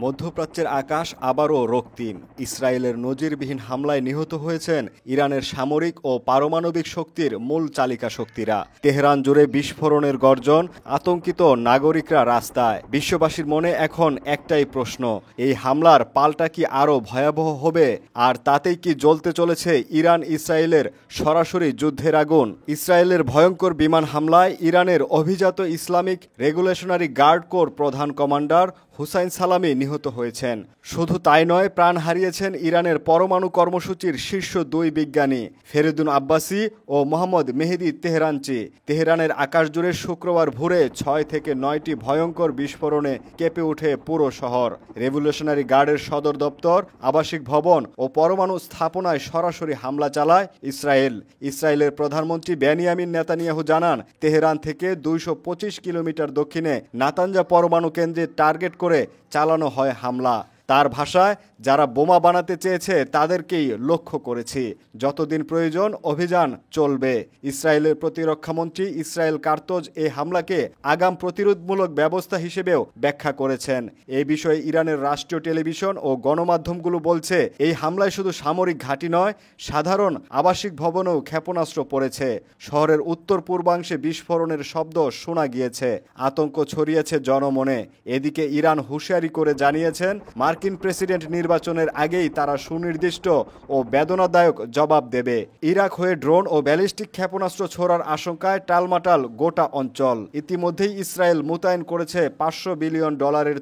মধ্যপ্রাচ্যের আকাশ আবারও রক্তিম। ইসরায়েলের নজিরবিহীন হামলায় নিহত হয়েছেন ইরানের সামরিক ও পারমাণবিক শক্তির মূল চালিকা শক্তিরা। তেহরান জুড়ে বিস্ফোরণের গর্জন, আতঙ্কিত নাগরিকরা রাস্তায়। বিশ্ববাসীর মনে এখন একটাই প্রশ্ন, এই হামলার পাল্টা কি আরও ভয়াবহ হবে? আর তাতেই কি জ্বলতে চলেছে ইরান ইসরায়েলের সরাসরি যুদ্ধের আগুন? ইসরায়েলের ভয়ঙ্কর বিমান হামলায় ইরানের অভিজাত ইসলামিক রেগুলেশনারি গার্ড কোর প্রধান কমান্ডার হুসাইন সালামি নিহত হয়েছেন। শুধু তাই নয়, প্রাণ হারিয়েছেন ইরানের পরমাণু কর্মসূচির শীর্ষ দুই বিজ্ঞানী ফেরেদুন আব্বাসি ও মোহাম্মদ মেহেদি তেহরানচি। তেহরানের আকাশ জুড়ে শুক্রবার ভোরে 6 থেকে 9টি ভয়ঙ্কর বিস্ফোরণে কেঁপে ওঠে পুরো শহর। রেভলিউশনারি গার্ডের সদর দপ্তর, আবাসিক ভবন ও পরমাণু স্থাপনায় সরাসরি হামলা চালায় ইসরায়েল। ইসরায়েলের প্রধানমন্ত্রী বেনিয়ামিন নেতানিয়াহু জানান, তেহরান থেকে 225 কিলোমিটার দক্ষিণে নাতানজা পরমাণু কেন্দ্রে টার্গেট করে চালানো হয় হামলা। তার ভাষায়, যারা বোমা বানাতে চেয়েছে তাদেরকেই লক্ষ্য করেছি। যতদিন প্রয়োজন অভিযান চলবে। ইসরায়েলের প্রতিরক্ষামন্ত্রী ইসরায়েল কার্তজ এই হামলাকে আগাম প্রতিরোধমূলক ব্যবস্থা হিসেবেও ব্যাখ্যা করেছেন। এই বিষয়ে ইরানের রাষ্ট্রীয় টেলিভিশন ও গণমাধ্যমগুলো বলছে, এই হামলায় শুধু সামরিক ঘাঁটি নয়, সাধারণ আবাসিক ভবনেও ক্ষেপণাস্ত্র পড়েছে। শহরের উত্তর পূর্বাংশে বিস্ফোরণের শব্দ শোনা গিয়েছে। আতঙ্ক ছড়িয়েছে জনমনে। এদিকে ইরান হুঁশিয়ারি করে জানিয়েছেন, মার্কিন প্রেসিডেন্ট নির্বাচনের আগেই তারা সুনির্দিষ্ট ও বেদনাদায়ক জবাব দেবে। ইরাক হয়ে ড্রোন ও ব্যালিস্টিক ক্ষেপণাস্ত্র ছোড়ার আশঙ্কায় টালমাটাল গোটা অঞ্চল। ইতিমধ্যেই ইসরায়েল মোতায়েন করেছে $500 বিলিয়ন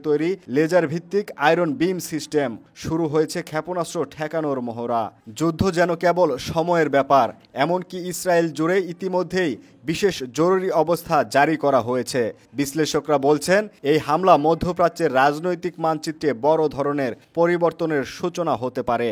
তৈরি লেজার ভিত্তিক আয়রন বিম সিস্টেম। শুরু হয়েছে ক্ষেপণাস্ত্র ঠেকানোর মহড়া। যুদ্ধ যেন কেবল সময়ের ব্যাপার। এমনকি ইসরায়েল জুড়ে ইতিমধ্যেই বিশেষ জরুরি অবস্থা জারি করা হয়েছে। বিশ্লেষকরা বলছেন, এই হামলা মধ্যপ্রাচ্যের রাজনৈতিক মানচিত্রে বড় ধরনের পরিবর্তনের সূচনা হতে পারে।